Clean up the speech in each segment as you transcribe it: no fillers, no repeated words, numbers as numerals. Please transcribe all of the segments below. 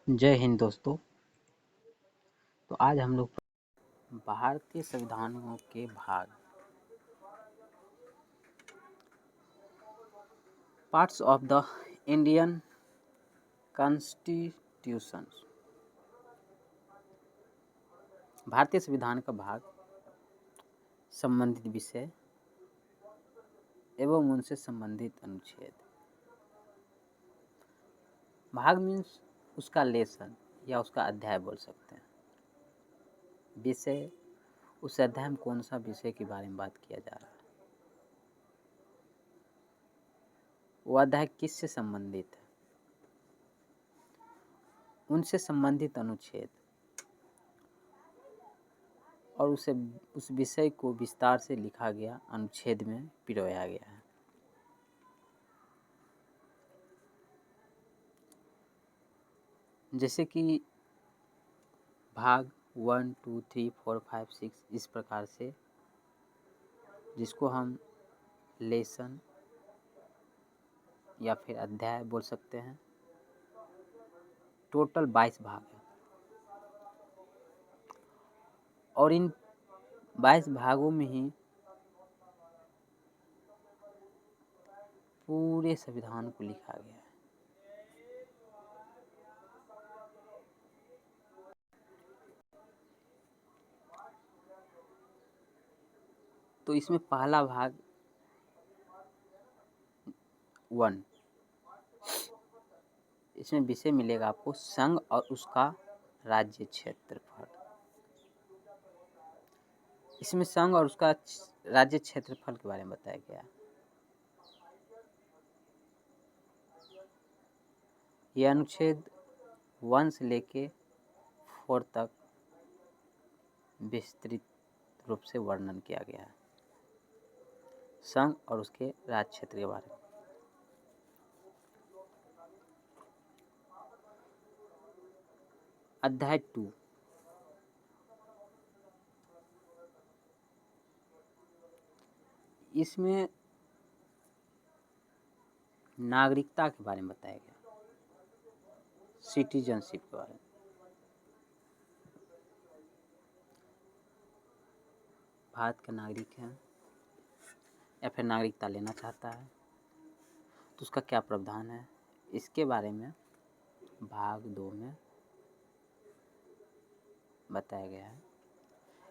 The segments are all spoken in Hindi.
जय हिंद दोस्तों। तो आज हम लोग भारतीय संविधानों के भाग parts of the Indian constitution, भारतीय संविधान का भाग, संबंधित विषय एवं उनसे संबंधित अनुच्छेद। भाग मीन्स उसका लेसन या उसका अध्याय बोल सकते हैं। विषय, उस अध्याय में कौन सा विषय के बारे में बात किया जा रहा है, वो अध्याय किससे संबंधित है, उनसे संबंधित अनुच्छेद, और उस विषय को विस्तार से लिखा गया अनुच्छेद में पिरोया गया है। जैसे कि भाग 1, 2, 3, 4, 5, 6 इस प्रकार से, जिसको हम लेसन या फिर अध्याय बोल सकते हैं। टोटल 22 भाग है और इन 22 भागों में ही पूरे संविधान को लिखा गया है। तो इसमें पहला भाग 1, इसमें विषय मिलेगा आपको संघ और उसका राज्य क्षेत्रफल। इसमें संघ और उसका राज्य क्षेत्रफल के बारे में बताया गया है। यह अनुच्छेद 1 से लेके 4 तक विस्तृत रूप से वर्णन किया गया है संघ और उसके राज्य क्षेत्र के बारे में। अध्याय 2, इसमें नागरिकता के बारे में बताया गया, सिटीजनशिप के बारे में। भारत का नागरिक है या फिर नागरिकता लेना चाहता है तो उसका क्या प्रावधान है, इसके बारे में भाग 2 में बताया गया है।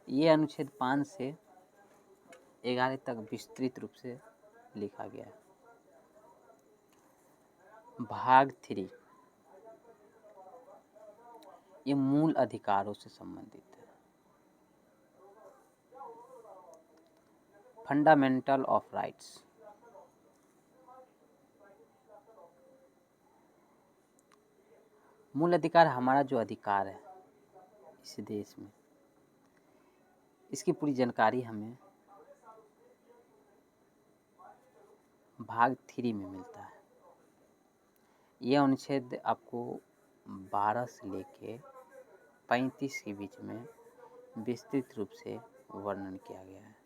ये अनुच्छेद 5 से 11 तक विस्तृत रूप से लिखा गया है। भाग 3 ये मूल अधिकारों से संबंधित है, फंडामेंटल ऑफ राइट्स। मूल अधिकार हमारा जो अधिकार है इस देश में, इसकी पूरी जानकारी हमें भाग 3 में मिलता है। यह अनुच्छेद आपको 12 से लेके 35 के बीच में विस्तृत रूप से वर्णन किया गया है।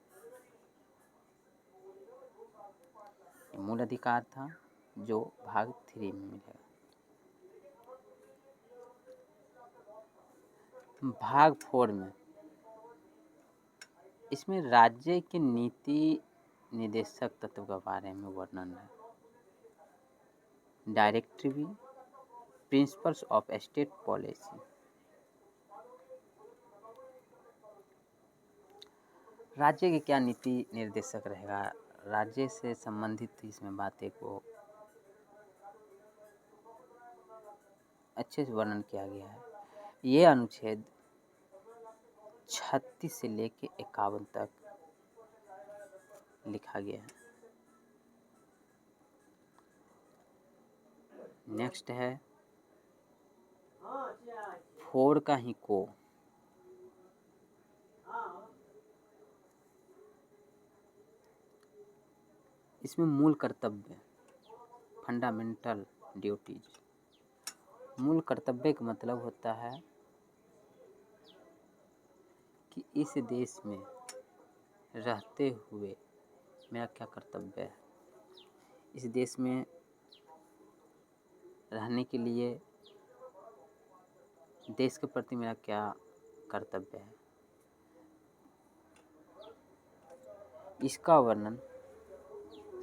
ये मूल अधिकार था जो भाग 3 में मिलेगा। भाग 4 में इसमें राज्य के नीति निर्देशक तत्व के बारे में वर्णन है। Directive principles of state policy. राज्य के क्या नीति निर्देशक रहेगा, राज्य से संबंधित इसमें बातें को अच्छे से वर्णन किया गया है। ये अनुच्छेद 36 से लेके 51 तक लिखा गया है। नेक्स्ट है 4 का ही को। इसमें मूल कर्तव्य, फंडामेंटल ड्यूटीज। मूल कर्तव्य का मतलब होता है कि इस देश में रहते हुए मेरा क्या कर्तव्य है। इस देश में रहने के लिए देश के प्रति मेरा क्या कर्तव्य है, इसका वर्णन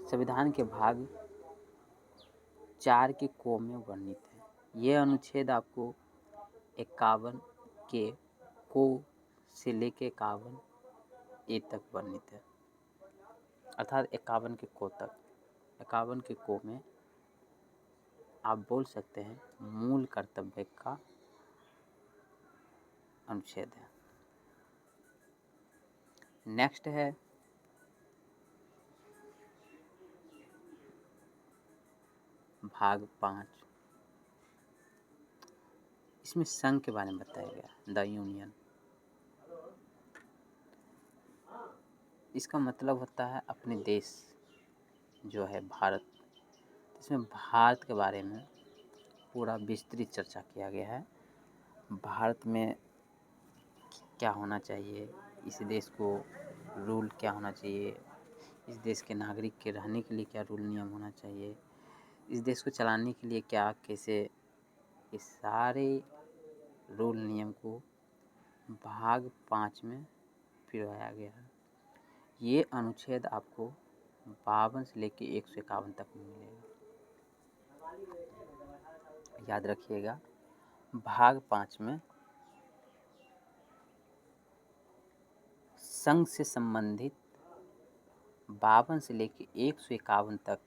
संविधान के भाग 4 के को में वर्णित है। यह अनुच्छेद आपको 51 के को से लेके 51 ए तक वर्णित है, अर्थात 51 के को तक। 51 के को में आप बोल सकते हैं मूल कर्तव्य का अनुच्छेद है। नेक्स्ट है भाग 5। इसमें संघ के बारे में बताया गया, द यूनियन। इसका मतलब होता है अपने देश जो है भारत। इसमें भारत के बारे में पूरा विस्तृत चर्चा किया गया है। भारत में क्या होना चाहिए, इस देश को रूल क्या होना चाहिए, इस देश के नागरिक के रहने के लिए क्या रूल नियम होना चाहिए, इस देश को चलाने के लिए क्या कैसे, इस सारे रूल नियम को भाग 5 में पिरोया गया है। ये अनुच्छेद आपको 52 से लेके 151 तक मिलेगा। याद रखिएगा, भाग 5 में संघ से संबंधित 52 से लेके 151 तक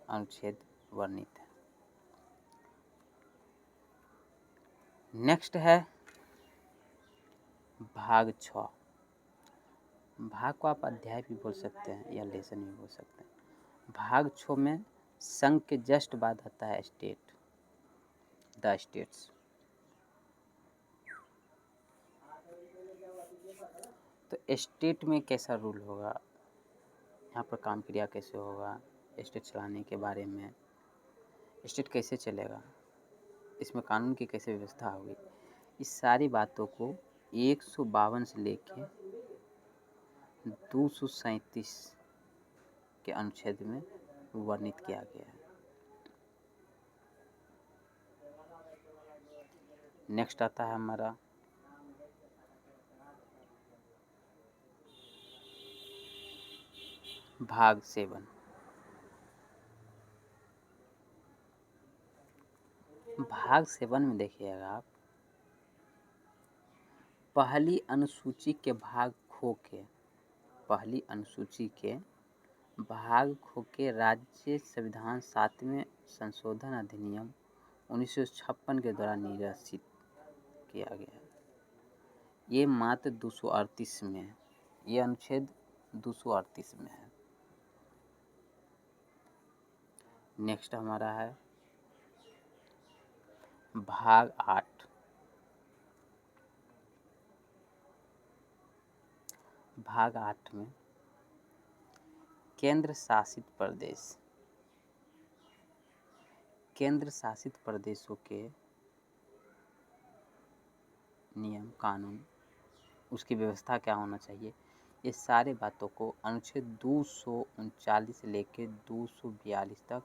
अनुच्छेद वर्णित है। नेक्स्ट है भाग 6। भाग को आप अध्याय भी बोल सकते हैं या लेसन भी बोल सकते हैं। भाग 6 में संघ के जस्ट बाद आता है स्टेट, द स्टेट्स। तो स्टेट में कैसा रूल होगा, यहाँ पर काम क्रिया कैसे होगा, स्टेट चलाने के बारे में, स्टेट कैसे चलेगा, इसमें कानून की कैसे व्यवस्था होगी, इस सारी बातों को 152 से लेके 237 के अनुच्छेद में वर्णित किया गया है। नेक्स्ट आता है हमारा भाग 7। भाग 7 में देखिएगा आप, पहली अनुसूची के भाग खो के, पहली अनुसूची के भाग खो के राज्य संविधान 7वें संशोधन अधिनियम 1956 के द्वारा निरसित किया गया है। ये मात्र 238 में है, ये अनुच्छेद 238 में है। नेक्स्ट हमारा है भाग 8। भाग 8 में केंद्र शासित प्रदेश, केंद्र शासित प्रदेशों के नियम कानून, उसकी व्यवस्था क्या होना चाहिए, ये सारे बातों को अनुच्छेद 239 से लेकर 242 तक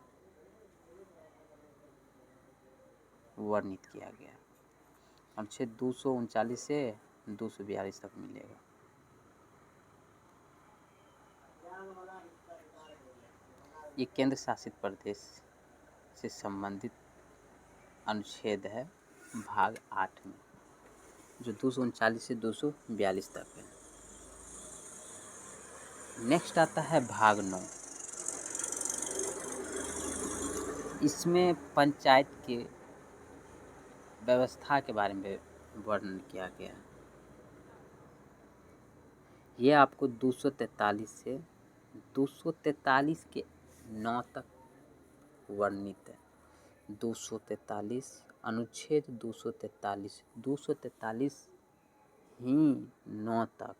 वर्णित किया गया। अनुच्छेद 239 से 242 तक मिलेगा। ये केंद्र शासित प्रदेश से संबंधित अनुच्छेद है भाग 8 में, जो 239 से 242 तक है। नेक्स्ट आता है भाग 9। इसमें पंचायत के व्यवस्था के बारे में वर्णन किया गया है। ये आपको 243 से 243 के 9 तक वर्णित है। 243 अनुच्छेद 243 243 ही 9 तक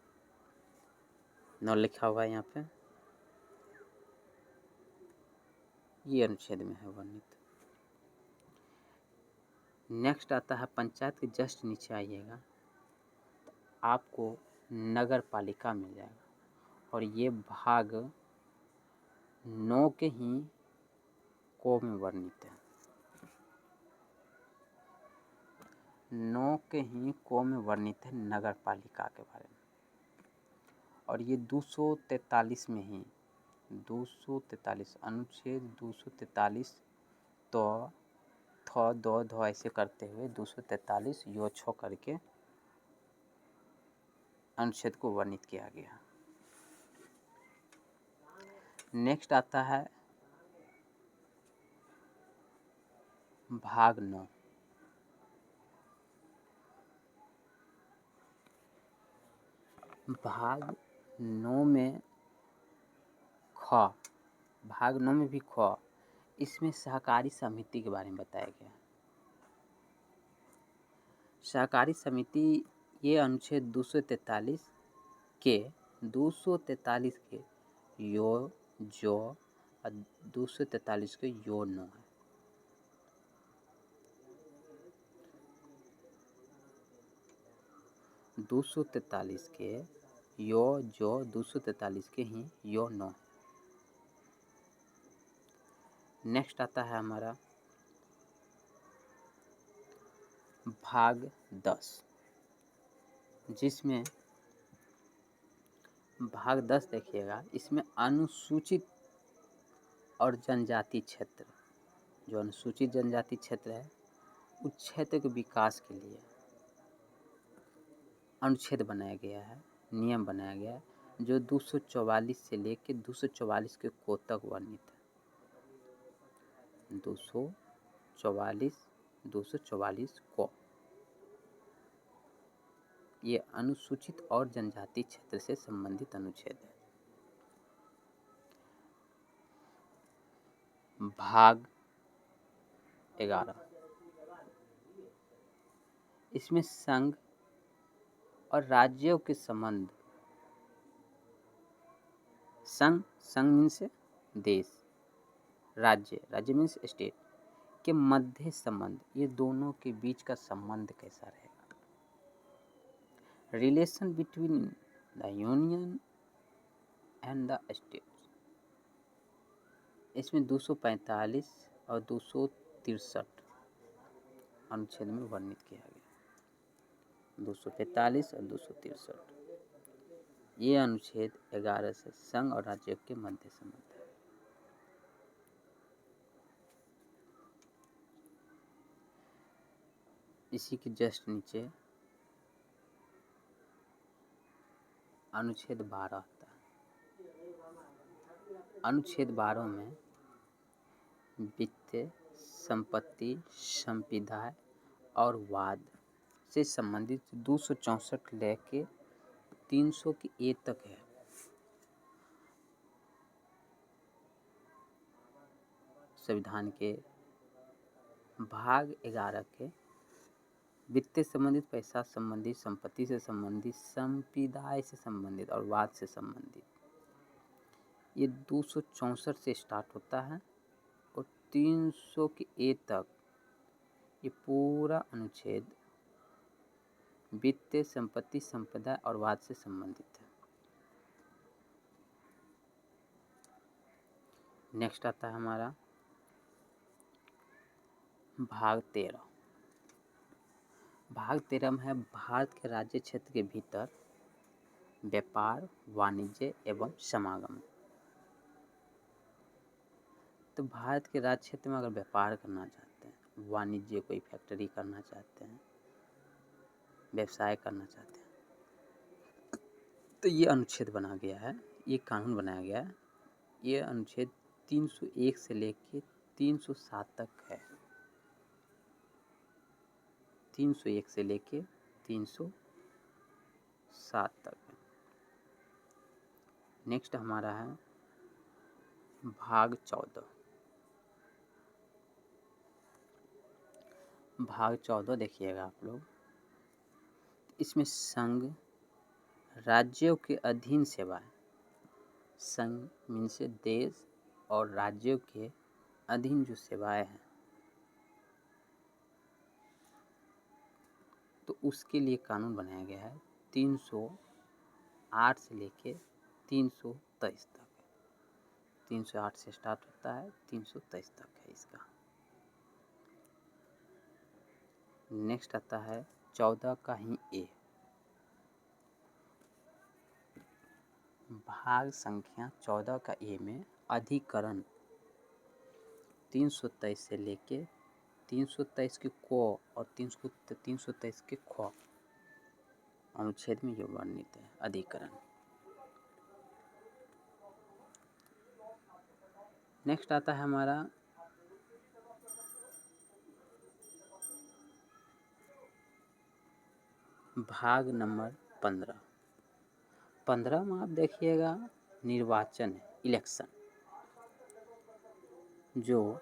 9 लिखा हुआ है यहाँ पे, ये अनुच्छेद में है वर्णित। नेक्स्ट आता है पंचायत के जस्ट नीचे आइएगा तो आपको नगर पालिका मिल जाएगा, और ये भाग 9 के ही को में वर्णित है। 9 के ही को में वर्णित है नगर पालिका के बारे में। और ये 243 में ही 243 अनुच्छेद 243 तो थ दो धो ऐसे करते हुए 243 यो छो करके अनुच्छेद को वर्णित किया गया। नेक्स्ट आता है भाग 9। भाग 9 में भाग 9 में भी इसमें सहकारी समिति के बारे में बताया गया। सहकारी समिति ये अनुच्छेद 243 के 243 के यो जो और 243 के यो नो है। दो सौ तैतालीस के यो जो 243 के ही यो नो है। नेक्स्ट आता है हमारा भाग 10, जिसमें भाग 10 देखिएगा, इसमें अनुसूचित और जनजाति क्षेत्र, जो अनुसूचित जनजाति क्षेत्र है उस क्षेत्र के विकास के लिए अनुच्छेद बनाया गया है, नियम बनाया गया है, जो 244 से लेकर 244 के को तक वर्णित है। 244 को ये अनुसूचित और जनजाति क्षेत्र से संबंधित अनुच्छेद है। भाग 11, इसमें संघ और राज्यों के संबंध, संघ मीन्स देश, राज्य मीन्स स्टेट के मध्य संबंध, ये दोनों के बीच का संबंध कैसा रहेगा। Relation between the union and the states, इसमें 245 और 263 अनुच्छेद में वर्णित किया गया। 245 और 263 ये अनुच्छेद 11 से संघ और राज्यों के मध्य संबंध है। इसी के जस्ट नीचे अनुच्छेद 12 आता है। अनुच्छेद 12 में वित्त, संपत्ति, संविदा और वाद से संबंधित 264 लेके 300 की ए तक है। संविधान के भाग 11 के वित्त से संबंधित, पैसा संबंधित, संपत्ति से संबंधित, संविदा से संबंधित और वाद से संबंधित, ये 264 से स्टार्ट होता है और 300 की ए तक ये पूरा अनुच्छेद वित्त, संपत्ति, संपदा और वाद से संबंधित है। नेक्स्ट आता है हमारा भाग 13। भाग 13 में है भारत के राज्य क्षेत्र के भीतर व्यापार, वाणिज्य एवं समागम। तो भारत के राज्य क्षेत्र में अगर व्यापार करना चाहते हैं, वाणिज्य, कोई फैक्ट्री करना चाहते हैं, व्यवसाय करना चाहते हैं, तो ये अनुच्छेद बना गया है, ये कानून बनाया गया है। ये अनुच्छेद 301 से लेके 307 तक है। 301 से लेके 307 तक है। नेक्स्ट हमारा है भाग 14। भाग 14 देखिएगा आप लोग, इसमें संघ, राज्यों के अधीन सेवाएं, संघ मीन्स देश और राज्यों के अधीन जो सेवाएं हैं, तो उसके लिए कानून बनाया गया है। 308 से लेके 323 तक है। 308 से स्टार्ट होता है, 323 तक है इसका। नेक्स्ट आता है 14 का ही ए। भाग संख्या 14 का ए में अधिकरण 323 से लेके 323 के क और 323 के ख अनुच्छेद में ये वर्णित है अधिकरण। नेक्स्ट आता है हमारा भाग नंबर 15। 15 में आप देखिएगा निर्वाचन है, इलेक्शन, जो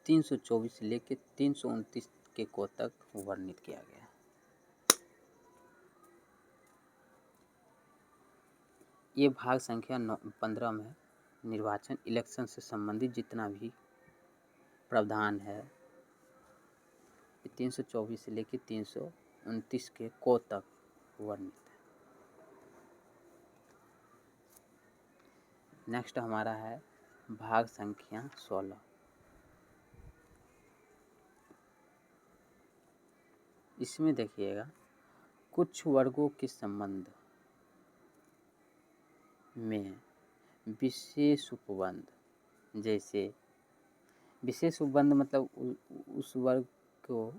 324 से लेके 329 के को तक वर्णित किया गया है। ये भाग संख्या 15 में निर्वाचन इलेक्शन से संबंधित जितना भी प्रावधान है 324 से लेके 329 के को तक वर्णित है। नेक्स्ट हमारा है भाग संख्या 16। इसमें देखिएगा कुछ वर्गों के संबंध में विशेष उपबंध, जैसे विशेष उपबंध मतलब उस वर्ग को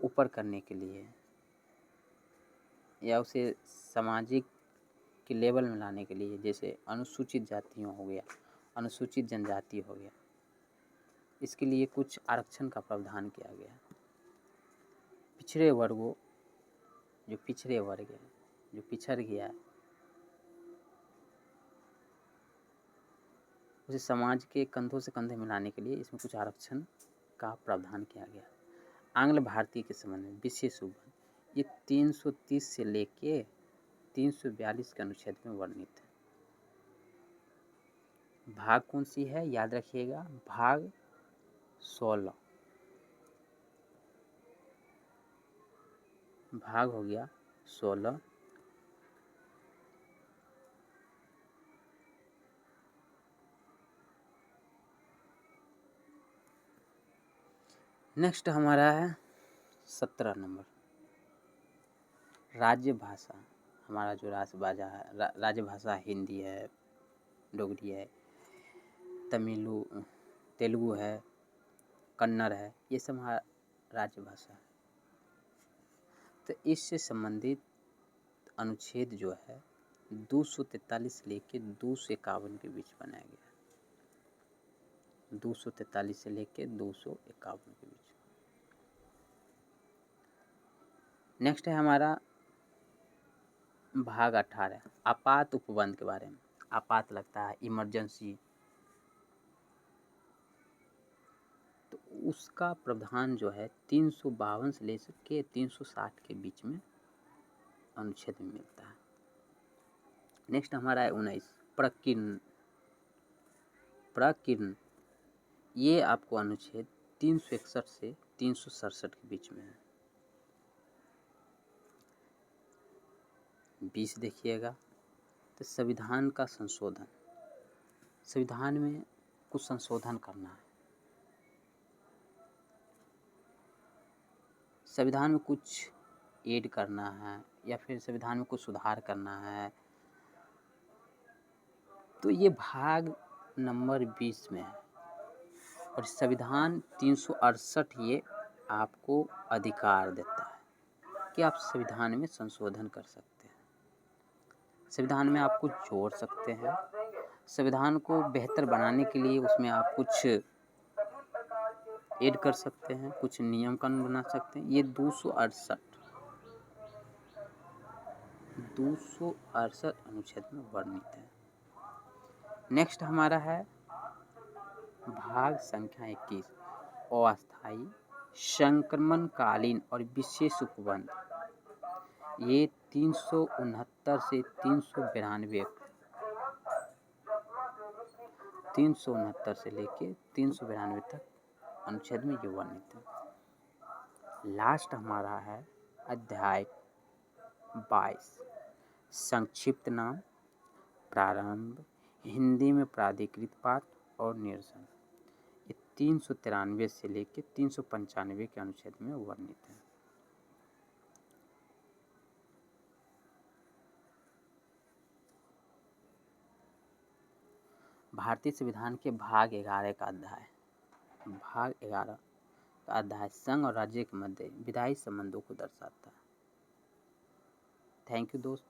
ऊपर करने के लिए या उसे सामाजिक के लेवल में लाने के लिए, जैसे अनुसूचित जातियों हो गया, अनुसूचित जनजाति हो गया, इसके लिए कुछ आरक्षण का प्रावधान किया गया। पिछड़े वर्गों, जो पिछड़े वर्ग है, जो पिछड़ गया है, उसे समाज के कंधों से कंधे मिलाने के लिए इसमें कुछ आरक्षण का प्रावधान किया गया। आंग्ल भारतीय के संबंध में विशेष उपबंध, ये 330 से लेके 342 के अनुच्छेद में वर्णित है। भाग कौन सी है याद रखिएगा, भाग 16। भाग हो गया 16। नेक्स्ट हमारा है 17 नंबर राज्य भाषा। हमारा जो राज्य भाषा हिंदी है, डोगरी है, तेलुगु है, कन्नड़ है, ये सब हमारा राज्य भाषा है। तो इससे संबंधित अनुच्छेद जो है 243 से लेके 251 के बीच बनाया गया है। 243 से लेके 251 के बीच। नेक्स्ट है हमारा भाग 18 आपात उपबंध के बारे में। आपात लगता है, इमरजेंसी, तो उसका प्रावधान जो है 352 से लेकर 360 के बीच में अनुच्छेद में मिलता है। नेक्स्ट हमारा है 19 प्रकीर्णन, ये आपको अनुच्छेद 361 से 367 के बीच में है। 20 देखिएगा तो संविधान का संशोधन, संविधान में कुछ संशोधन करना है, संविधान में कुछ ऐड करना है या फिर संविधान में कुछ सुधार करना है, तो ये भाग नंबर 20 में है। और संविधान 368 ये आपको अधिकार देता है कि आप संविधान में संशोधन कर सकते हैं, संविधान में आप कुछ जोड़ सकते हैं, संविधान को बेहतर बनाने के लिए उसमें आप कुछ ऐड कर सकते हैं, कुछ नियम कानून बना सकते हैं। ये 268 अनुच्छेद में वर्णित है। नेक्स्ट हमारा है भाग संख्या 21 अस्थायी संक्रमणकालीन और विशेष उपबंध, ये 369 से 369 से लेके 392 तक अनुच्छेद में ये वर्णित है। लास्ट हमारा है अध्याय 22 संक्षिप्त नाम, प्रारंभ, हिंदी में प्राधिकृत पाठ और निरसन, ये 393 से लेकर 395 के अनुच्छेद में वर्णित है। भारतीय संविधान के भाग 11 का अध्याय संघ और राज्य के मध्य विधायी संबंधों को दर्शाता है। थैंक यू दोस्त।